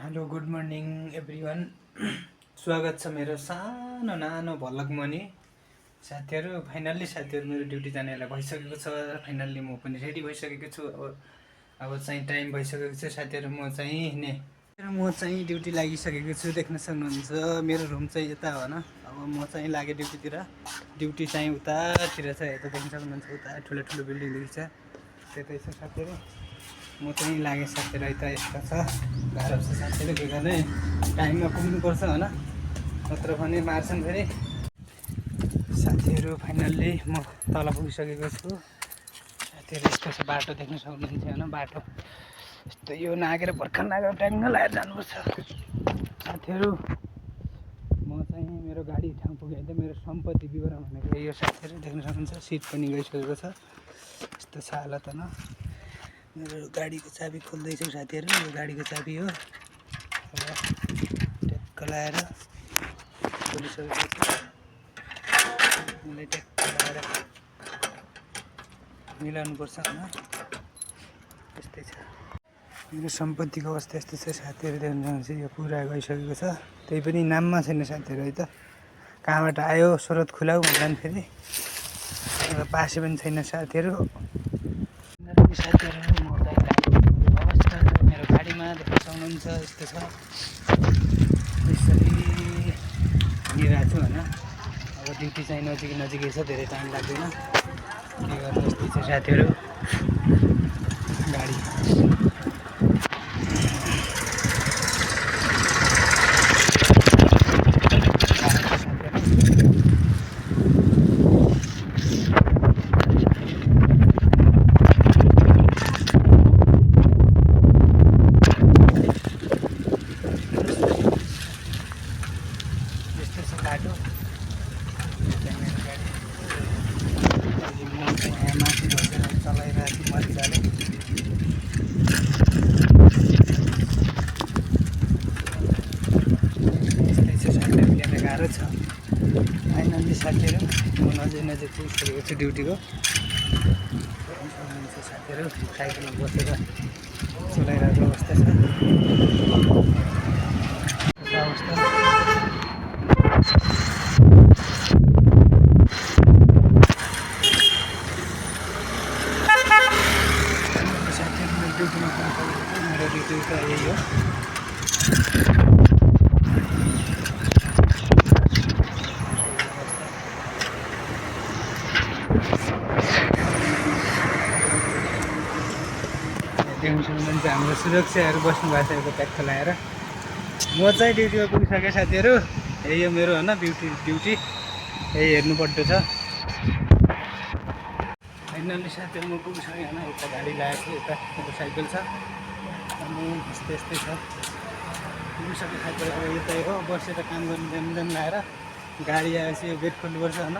Hello good morning everyone. स्वागत छ मेरो नानो भ्लगमा नि साथीहरू। फाइनल्ली साथीहरू मेरो ड्युटी जानेलाई भइसकेको छ। फाइनल्ली म पनि रेडी भइसकेको छु। अब चाहिँ टाइम भइसकेको छ साथीहरू। म चाहिँ ड्युटी लागिसकेको छु। देख्न सक्नुहुन्छ मेरो रुम चाहिँ यता हो न। अब म चाहिँ लागेँ ड्युटीतिर। ड्युटी चाहिँ उतातिर छ, यता देख्न सक्नुहुन्छ। उता ठुलो ठुलो बिल्डिङ देख्छ, त्यतै छ साथीहरू। म चाहिँ लागेँ साथीहरू। यता यस्तो छ, गाह्रो छ साथीहरू। किनभने टाइममा पुग्नुपर्छ होइन, नत्र भने मार्छन् फेरि साथीहरू। फाइनल्ली म तल पुगिसकेको छु साथीहरू। यस्तो छ बाटो, देख्न सक्नुहुन्छ होइन। बाटो यस्तो यो नागेर भर्खर नागेर ट्याङ्ग लगाएर जानुपर्छ साथीहरू। म चाहिँ मेरो गाडी ठाउँ पुगेँ। त मेरो सम्पत्ति विवरण भनेको यो साथीहरू, देख्न सक्नुहुन्छ। सिट पनि गइसकेको छ। यस्तो छ हालत होइन। मेरो गाडीको चाबी खोल्दैछु साथीहरू। यो गाडीको चाबी हो। अब ट्याक्क लगाएर खोलिसकेको छु। यसलाई ट्याक्क लगाएर मिलाउनुपर्छ होइन। यस्तै छ मेरो सम्पत्तिको अवस्था। यस्तो छ साथीहरू, देख्नुहुन्छ। यो पुरा गइसकेको छ, त्यही पनि नाममा छैन साथीहरू है त। कहाँबाट आयो स्रोत खुलाऊ भन्दा नि फेरि पासे पनि छैन साथीहरू। साथीहरू म अवस्था मेरो गाडीमा देख्न सक्नुहुन्छ। यस्तो छ, यसरी हिँडिरहेको छु होइन। अब ड्युटी चाहिँ नजिकै छ, धेरै टाइम लाग्दैन। के गर्नु, यस्तै छ साथीहरू। गाडी बाटो माथि बसेर चलाइरहेको छु मजाले। यस्तै छ साथीहरू, त्यहाँ गाह्रो छ। फाइनल्ली साथीहरू म नजिक पुगिसकेको छु ड्युटीको साथीहरू। साइकलमा बसेर चलाइरहेको अवस्था छ अवस्था। मेरो ड्युटी त यही हो। देख्न सक्नुहुन्छ हाम्रो सुरक्षाहरू बस्नु भएको छ यता ट्याक्क लगाएर। म चाहिँ ड्युटीमा पुगिसकेँ साथीहरू। यही हो मेरो होइन ड्युटी यही हेर्नुपर्ने छ। फाइनल्ली साथीहरू म पुगिसकेँ होइन। यता गाडी लगाएको छु, यता मोटरसाइकल छ अनि यस्तै छ पुगिसकेँ साथीहरू। अब यतै हो, बसेर काम गर्ने जाम लगाएर गाडी आएपछि यो गेट खोल्नुपर्छ होइन।